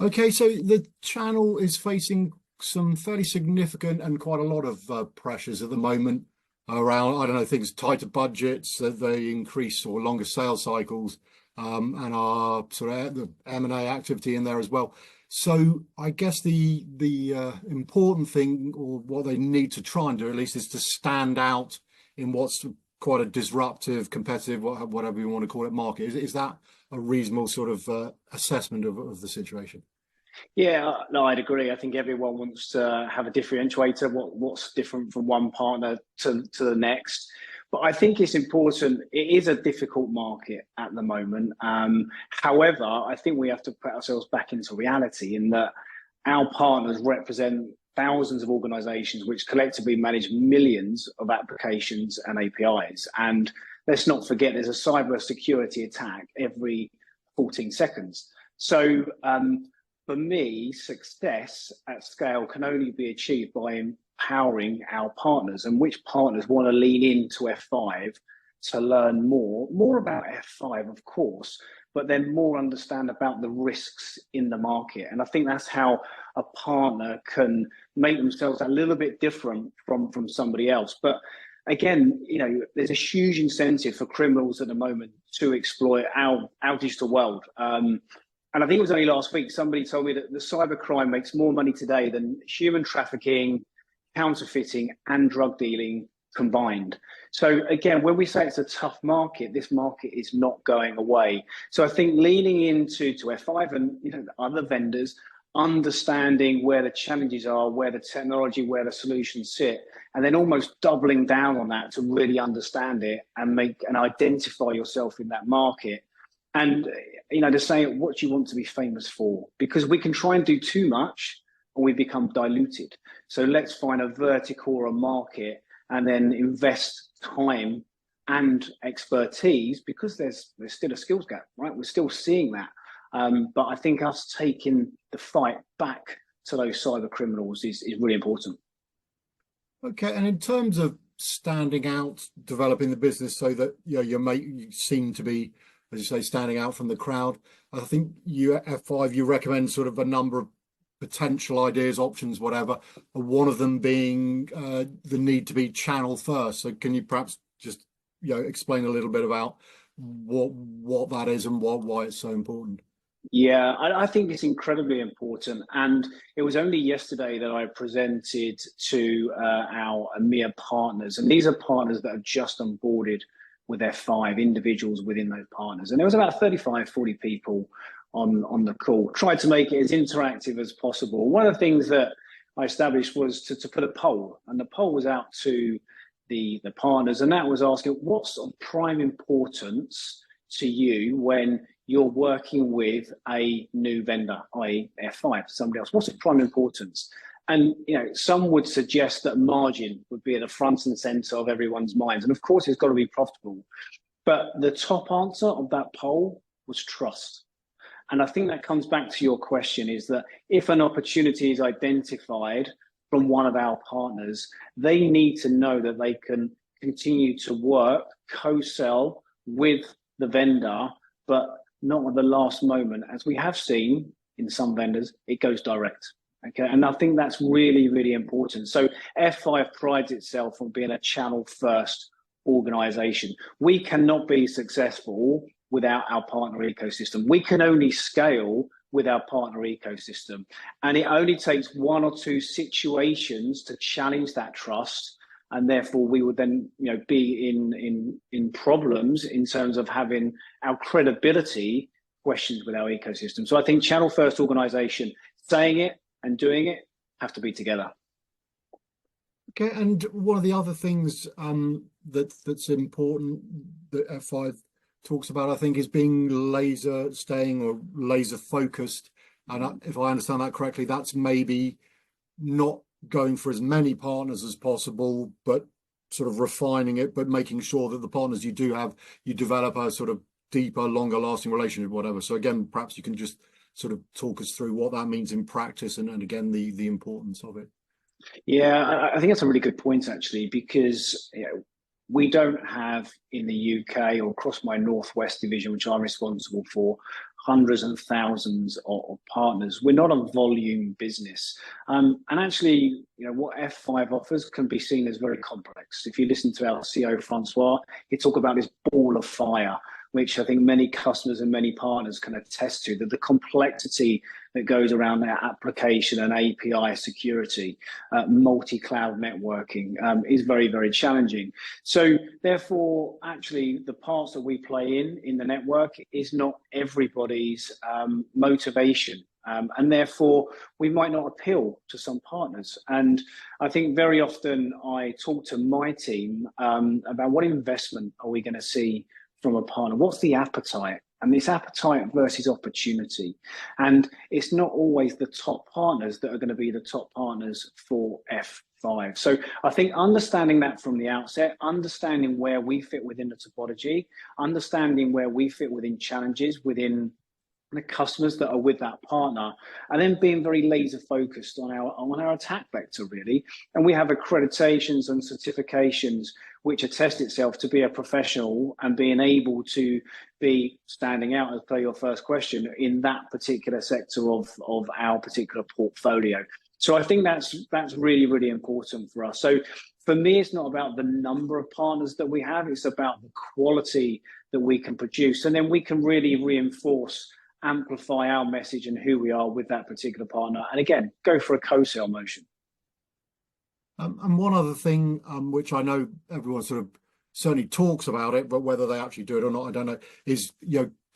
Okay, so the channel is facing some fairly significant and quite a lot of pressures at the moment around, I don't know, things, tighter budgets, the increase or longer sales cycles, and our sort of the M&A activity in there as well. So I guess the important thing, or what they need to try and do at least, is to stand out in what's quite a disruptive, competitive, whatever you want to call it, market. Is that a reasonable sort of assessment of the situation? Yeah, no, I'd agree. I think everyone wants to have a differentiator, what's different from one partner to the next. But I think it's important. It is a difficult market at the moment. However, I think we have to put ourselves back into reality in that our partners represent thousands of organizations which collectively manage millions of applications and APIs. And let's not forget, there's a cyber security attack every 14 seconds. So for me, success at scale can only be achieved by empowering our partners, and which partners want to lean into F5 to learn more about F5, of course, but then more understand about the risks in the market. And I think that's how a partner can make themselves a little bit different from somebody else. But again, you know, there's a huge incentive for criminals at the moment to exploit our digital world. And I think it was only last week, somebody told me that the cybercrime makes more money today than human trafficking, counterfeiting, and drug dealing combined. So again, when we say it's a tough market, this market is not going away. So I think leaning into F5 and other vendors, understanding where the challenges are, where the technology, where the solutions sit, and then almost doubling down on that to really understand it and make and identify yourself in that market. And to say what do you want to be famous for? Because we can try and do too much and we become diluted. So let's find a vertical or a market and then invest time and expertise, because there's still a skills gap, right? We're still seeing that. But I think us taking the fight back to those cyber criminals is really important. Okay, and in terms of standing out, developing the business so that you seem to be, as you say, standing out from the crowd, I think you at F5, you recommend sort of a number of potential ideas, options, whatever, one of them being the need to be channel first. So can you perhaps just explain a little bit about what that is and why it's so important? Yeah, I think it's incredibly important. And it was only yesterday that I presented to our EMEA partners. And these are partners that have just onboarded with F5, individuals within those partners. And there was about 35, 40 people on the call. Tried to make it as interactive as possible. One of the things that I established was to put a poll. And the poll was out to the partners. And that was asking, what's of prime importance to you when you're working with a new vendor, i.e. F5, somebody else? What's of prime importance? And some would suggest that margin would be at the front and center of everyone's minds. And of course, it's got to be profitable. But the top answer of that poll was trust. And I think that comes back to your question, is that if an opportunity is identified from one of our partners, they need to know that they can continue to work, co-sell with the vendor, but not at the last moment. As we have seen in some vendors, it goes direct. Okay, and I think that's really, really important. So F5 prides itself on being a channel-first organization. We cannot be successful without our partner ecosystem. We can only scale with our partner ecosystem. And it only takes one or two situations to challenge that trust. And therefore, we would then be in problems in terms of having our credibility questioned with our ecosystem. So I think channel-first organization, saying it and doing it have to be together. Okay, and one of the other things that's important that F5 talks about, I think, is being laser focused. And if I understand that correctly, that's maybe not going for as many partners as possible, but sort of refining it, but making sure that the partners you do have, you develop a sort of deeper, longer lasting relationship, whatever. So again, perhaps you can just sort of talk us through what that means in practice and again, the importance of it? Yeah, I think that's a really good point, actually, because we don't have in the UK or across my Northwest division, which I'm responsible for, hundreds and thousands of partners. We're not a volume business. And actually, what F5 offers can be seen as very complex. If you listen to our CEO, Francois, he talk about this ball of fire, which I think many customers and many partners can attest to, that the complexity that goes around their application and API security, multi-cloud networking is very, very challenging. So therefore, actually, the parts that we play in the network is not everybody's motivation. And therefore, we might not appeal to some partners. And I think very often I talk to my team about what investment are we going to see from a partner? What's the appetite? And this appetite versus opportunity. And it's not always the top partners that are going to be the top partners for F5. So I think understanding that from the outset, understanding where we fit within the topology, understanding where we fit within challenges within the customers that are with that partner, and then being very laser focused on our attack vector, really. And we have accreditations and certifications which attest itself to be a professional and being able to be standing out, as per your first question, in that particular sector of our particular portfolio. So I think that's really, really important for us. So for me, it's not about the number of partners that we have, it's about the quality that we can produce. And then we can really reinforce, amplify our message and who we are with that particular partner. And again, go for a co-sell motion. And one other thing, which I know everyone sort of certainly talks about it, but whether they actually do it or not, I don't know, is,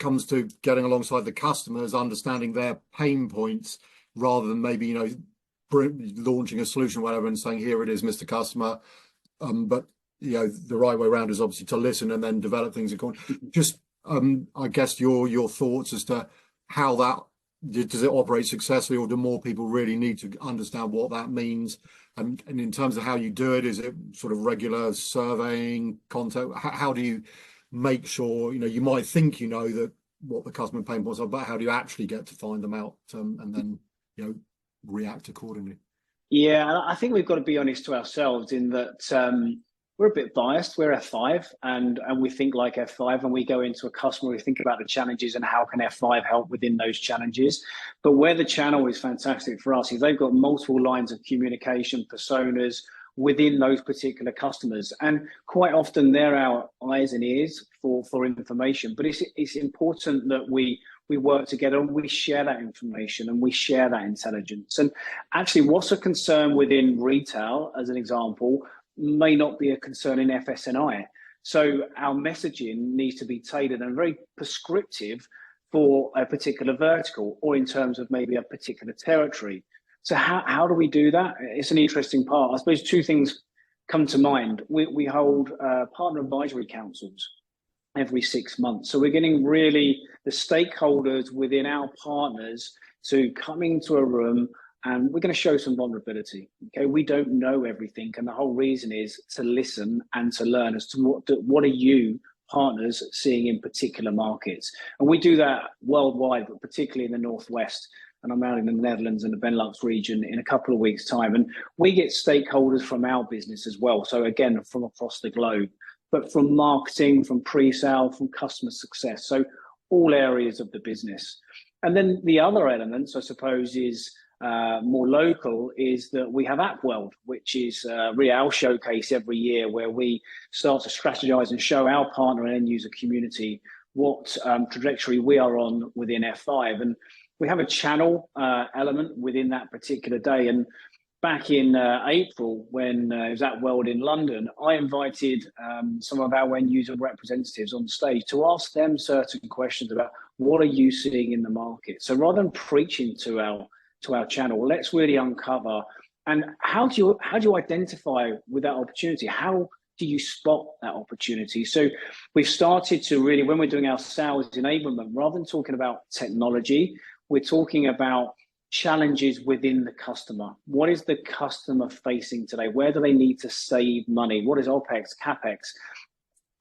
comes to getting alongside the customers, understanding their pain points, rather than maybe, launching a solution or whatever and saying, here it is, Mr. Customer. But, the right way around is obviously to listen and then develop things according. Just, I guess your thoughts as to how that, does it operate successfully, or do more people really need to understand what that means? And in terms of how you do it, is it sort of regular surveying, contact? How do you make sure, you might think that what the customer pain points are, but how do you actually get to find them out and then, react accordingly? Yeah, I think we've got to be honest to ourselves in that we're a bit biased. We're F5 and we think like F5, and we go into a customer, we think about the challenges and how can F5 help within those challenges. But where the channel is fantastic for us is they've got multiple lines of communication, personas within those particular customers. And quite often they're our eyes and ears for information. But it's important that we work together and we share that information and we share that intelligence. And actually, what's a concern within retail, as an example, may not be a concern in FS&I. So our messaging needs to be tailored and very prescriptive for a particular vertical, or in terms of maybe a particular territory. So how do we do that? It's an interesting part. I suppose two things come to mind. We hold partner advisory councils every 6 months. So we're getting really the stakeholders within our partners to come into a room, and we're going to show some vulnerability. Okay, we don't know everything, and the whole reason is to listen and to learn as to what are you partners seeing in particular markets. And we do that worldwide, but particularly in the Northwest. And I'm out in the Netherlands and the Benelux region in a couple of weeks' time. And we get stakeholders from our business as well. So again, from across the globe, but from marketing, from pre-sale, from customer success. So all areas of the business. And then the other elements, I suppose, is more local, is that we have App World, which is really our showcase every year, where we start to strategize and show our partner and end user community what trajectory we are on within F5. And we have a channel element within that particular day. And back in April, when it was App World in London, I invited some of our end user representatives on stage to ask them certain questions about what are you seeing in the market. So rather than preaching to our channel, let's really uncover, and how do you identify with that opportunity? How do you spot that opportunity? So we've started to really, when we're doing our sales enablement, rather than talking about technology, we're talking about challenges within the customer. What is the customer facing today? Where do they need to save money? What is OPEX, CAPEX?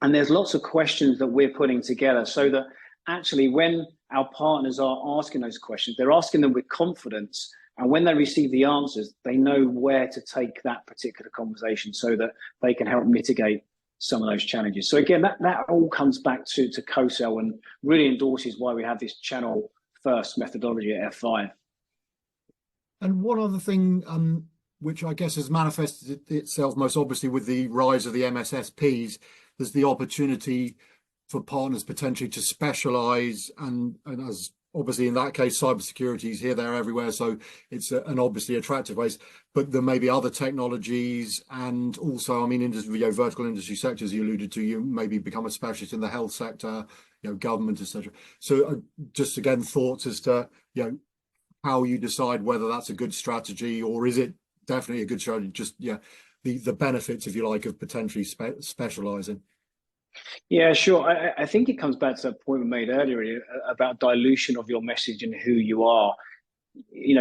And there's lots of questions that we're putting together so that actually when our partners are asking those questions. They're asking them with confidence. And when they receive the answers, they know where to take that particular conversation so that they can help mitigate some of those challenges. So again, that all comes back to co-sell and really endorses why we have this channel first methodology at F5. And one other thing, which I guess has manifested itself most obviously with the rise of the MSSPs, there's the opportunity for partners potentially to specialize, and as obviously in that case, cybersecurity is here, there, everywhere, so it's an obviously attractive place. But there may be other technologies, and also, I mean, industry, vertical industry sectors you alluded to. You maybe become a specialist in the health sector, government, etc. So just again, thoughts as to how you decide whether that's a good strategy, or is it definitely a good strategy? Just the benefits, if you like, of potentially specializing. Yeah, sure. I think it comes back to a point we made earlier about dilution of your message and who you are.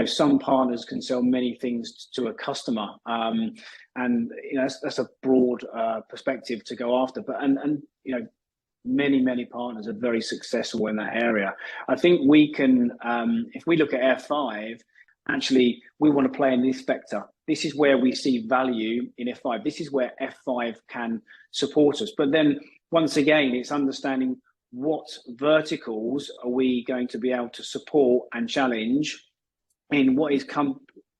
Some partners can sell many things to a customer, and that's a broad perspective to go after. But many partners are very successful in that area. I think we can, if we look at F5, actually we want to play in this vector. This is where we see value in F5. This is where F5 can support us. But then once again, it's understanding what verticals are we going to be able to support and challenge in what is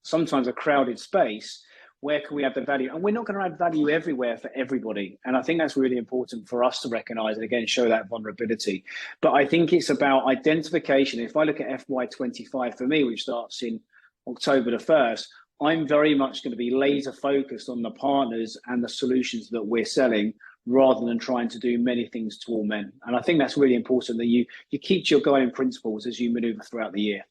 sometimes a crowded space. Where can we add the value? And we're not going to add value everywhere for everybody. And I think that's really important for us to recognize and again, show that vulnerability. But I think it's about identification. If I look at FY25 for me, which starts in October the 1st, I'm very much going to be laser focused on the partners and the solutions that we're selling, rather than trying to do many things to all men. And I think that's really important, that you keep your guiding principles as you maneuver throughout the year.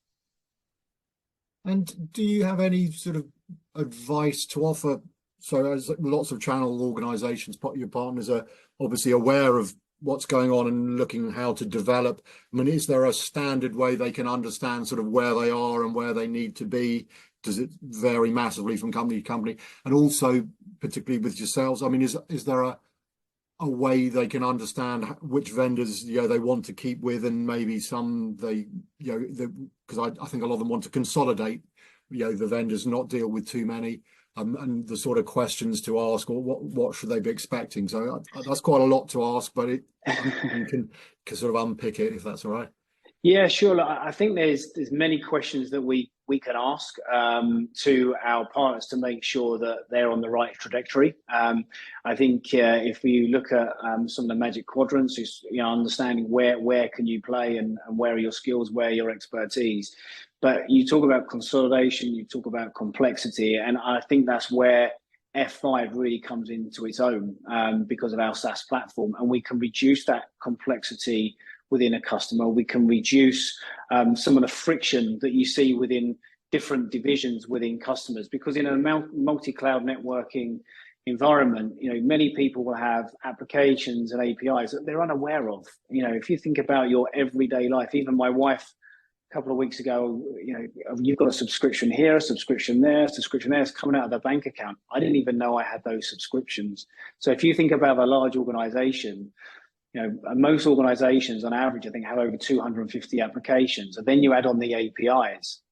And do you have any sort of advice to offer? So as lots of channel organizations, your partners are obviously aware of what's going on and looking how to develop. I mean, is there a standard way they can understand sort of where they are and where they need to be? Does it vary massively from company to company? And also, particularly with yourselves, I mean, is there a way they can understand which vendors they want to keep with, and maybe some they because I think a lot of them want to consolidate the vendors, not deal with too many, and the sort of questions to ask, or what should they be expecting? So that's quite a lot to ask, but you can sort of unpick it, if that's all right. Yeah, sure. I think there's many questions that we can ask to our partners to make sure that they're on the right trajectory. I think if you look at some of the magic quadrants, is understanding where can you play and where are your skills, where are your expertise. But you talk about consolidation, you talk about complexity, and I think that's where F5 really comes into its own because of our SaaS platform, and we can reduce that complexity within a customer. We can reduce some of the friction that you see within different divisions within customers, because in a multi-cloud networking environment, many people will have applications and APIs that they're unaware of. If you think about your everyday life, even my wife a couple of weeks ago, you've got a subscription here, a subscription there, it's coming out of the bank account. I didn't even know I had those subscriptions. So if you think about a large organization, most organizations on average, I think, have over 250 applications, and then you add on the APIs.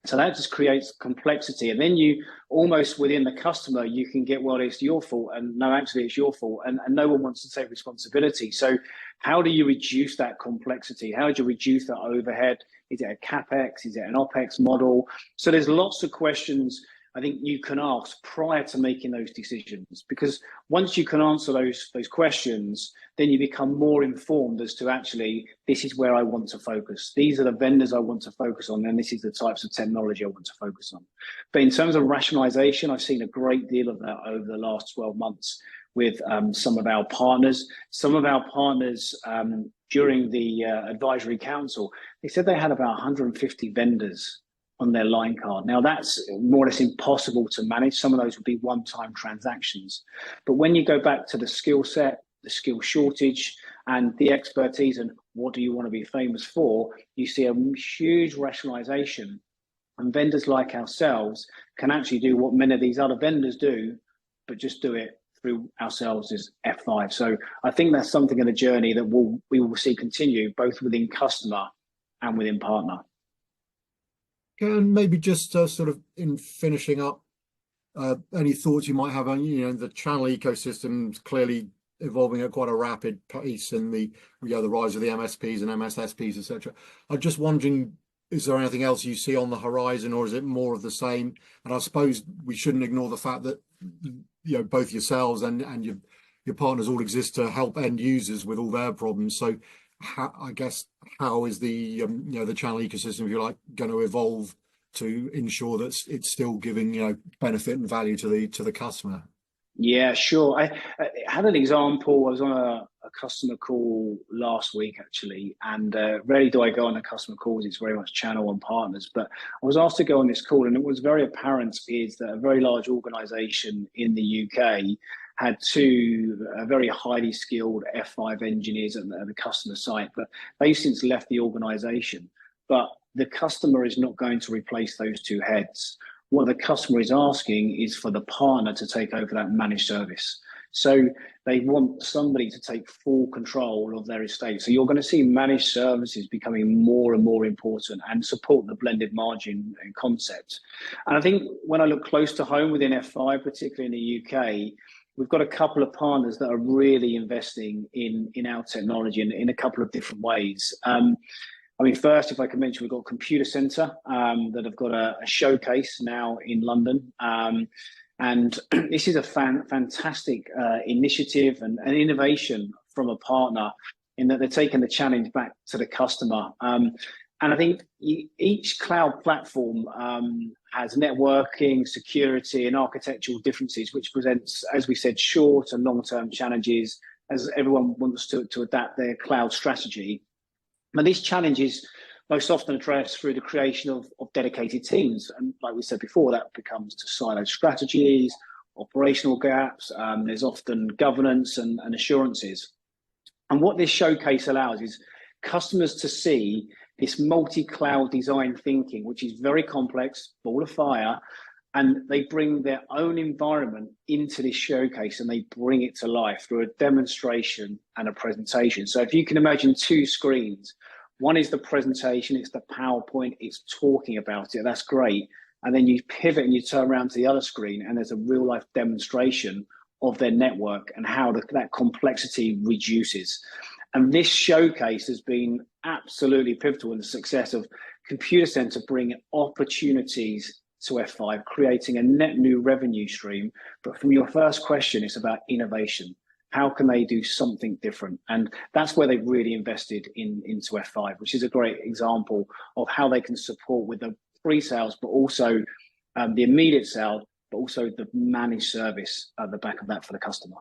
So that just creates complexity. And then you almost within the customer, you can get, well, it's your fault, and no, actually it's your fault. And no one wants to take responsibility. So how do you reduce that complexity? How do you reduce that overhead? Is it a CapEx? Is it an OpEx model? So there's lots of questions I think you can ask prior to making those decisions, because once you can answer those questions, then you become more informed as to actually, this is where I want to focus. These are the vendors I want to focus on, and this is the types of technology I want to focus on. But in terms of rationalization, I've seen a great deal of that over the last 12 months with some of our partners. Some of our partners during the advisory council, they said they had about 150 vendors on their line card. Now that's more or less impossible to manage. Some of those would be one-time transactions. But when you go back to the skill set, the skill shortage, and the expertise, and what do you want to be famous for, you see a huge rationalization. And vendors like ourselves can actually do what many of these other vendors do, but just do it through ourselves as F5. So I think that's something in the journey that we will see continue, both within customer and within partner. And maybe just sort of in finishing up, any thoughts you might have on, the channel ecosystem's clearly evolving at quite a rapid pace, and the rise of the MSPs and MSSPs, etc. I'm just wondering, is there anything else you see on the horizon, or is it more of the same? And I suppose we shouldn't ignore the fact that both yourselves and your partners all exist to help end users with all their problems. So how is the the channel ecosystem, if you like, going to evolve to ensure that it's still giving benefit and value to the customer? Yeah, sure. I had an example. I was on a customer call last week, actually, and rarely do I go on a customer calls. It's very much channel and partners. But I was asked to go on this call, and it was very apparent is that a very large organisation in the UK had two very highly skilled F5 engineers at the customer site, but they've since left the organisation. But the customer is not going to replace those two heads. What the customer is asking is for the partner to take over that managed service. So they want somebody to take full control of their estate. So you're going to see managed services becoming more and more important and support the blended margin concept. And I think when I look close to home within F5, particularly in the UK, we've got a couple of partners that are really investing in our technology in a couple of different ways. First, if I can mention, we've got Computacenter that have got a showcase now in London. And this is a fantastic initiative and innovation from a partner in that they're taking the challenge back to the customer. And I think each cloud platform has networking, security, and architectural differences, which presents, as we said, short and long-term challenges as everyone wants to adapt their cloud strategy. And these challenges most often addressed through the creation of dedicated teams. And like we said before, that becomes to siloed strategies, operational gaps. There's often governance and assurances. And what this showcase allows is customers to see this multi-cloud design thinking, which is very complex, ball of fire, and they bring their own environment into this showcase and they bring it to life through a demonstration and a presentation. So if you can imagine two screens, one is the presentation, it's the PowerPoint, it's talking about it, that's great. And then you pivot and you turn around to the other screen and there's a real life demonstration of their network and how that complexity reduces. And this showcase has been absolutely pivotal in the success of Computacenter bringing opportunities to F5, creating a net new revenue stream. But from your first question, it's about innovation. How can they do something different? And that's where they've really invested into F5, which is a great example of how they can support with the pre-sales, but also the immediate sale, but also the managed service at the back of that for the customer.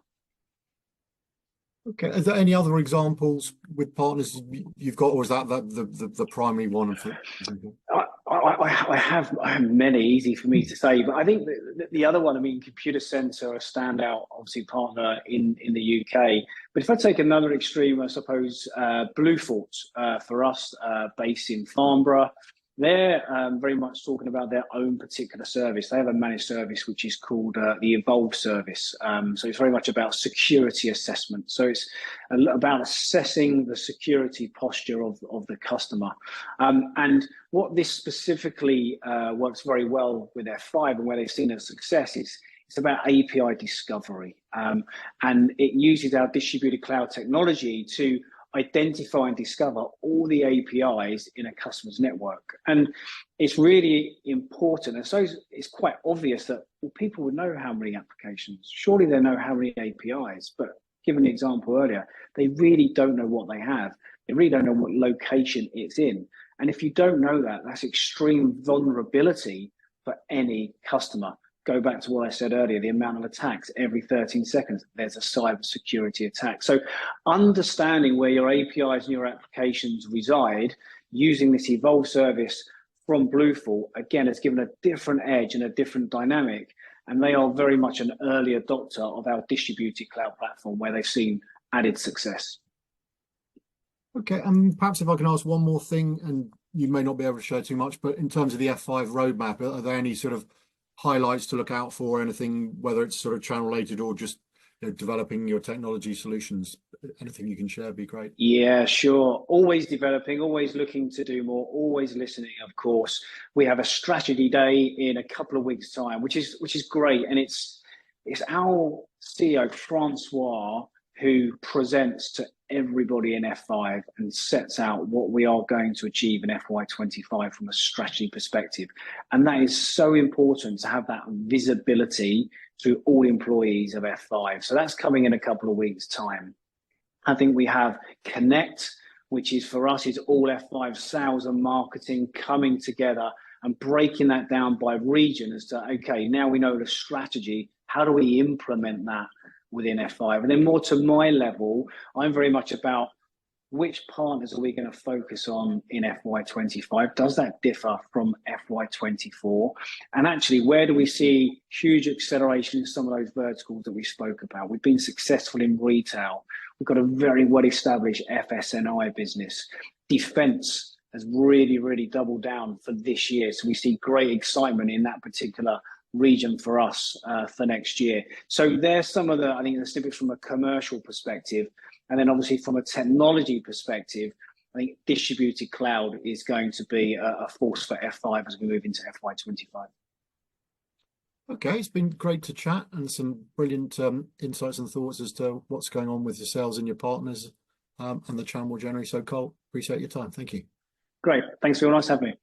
Okay, are there any other examples with partners you've got, or is that the primary one? I have many, easy for me to say, but I think the other one, Computacenter, a standout, obviously, partner in the UK. But if I take another extreme, I suppose Bluefort for us, based in Farnborough, they're very much talking about their own particular service. They have a managed service which is called the Evolve service. So it's very much about security assessment. So it's about assessing the security posture of the customer. And what this specifically works very well with F5 and where they've seen a success is it's about API discovery. And it uses our distributed cloud technology to identify and discover all the APIs in a customer's network. And it's really important. And so it's quite obvious that people would know how many applications. Surely they know how many APIs, but given the example earlier, they really don't know what they have. They really don't know what location it's in. And if you don't know that, that's extreme vulnerability for any customer. Go back to what I said earlier, the amount of attacks every 13 seconds, there's a cybersecurity attack. So understanding where your APIs and your applications reside using this Evolve service from Bluefort, again, has given a different edge and a different dynamic. And they are very much an early adopter of our distributed cloud platform where they've seen added success. Okay, perhaps if I can ask one more thing, and you may not be able to share too much, but in terms of the F5 roadmap, are there any sort of highlights to look out for, anything, whether it's sort of channel related or just developing your technology solutions. Anything you can share would be great. Yeah, sure. Always developing, always looking to do more, always listening, of course. We have a strategy day in a couple of weeks' time, which is great. And it's our CEO, Francois, who presents to everybody in F5 and sets out what we are going to achieve in FY25 from a strategy perspective. And that is so important to have that visibility to all employees of F5. So that's coming in a couple of weeks' time. I think we have Connect, which is for us is all F5 sales and marketing coming together and breaking that down by region as to, okay, now we know the strategy, how do we implement that within F5? And then more to my level, I'm very much about which partners are we going to focus on in FY25? Does that differ from FY24? And actually, where do we see huge acceleration in some of those verticals that we spoke about? We've been successful in retail. We've got a very well-established FS&I business. Defense has really, really doubled down for this year. So we see great excitement in that particular region for us for next year. So there's some of I think, the snippets from a commercial perspective. And then obviously from a technology perspective, I think distributed cloud is going to be a force for F5 as we move into FY25. Okay, it's been great to chat and some brilliant insights and thoughts as to what's going on with your sales and your partners and the channel more generally. So, Cole, appreciate your time. Thank you. Great. Thanks for your nice having me.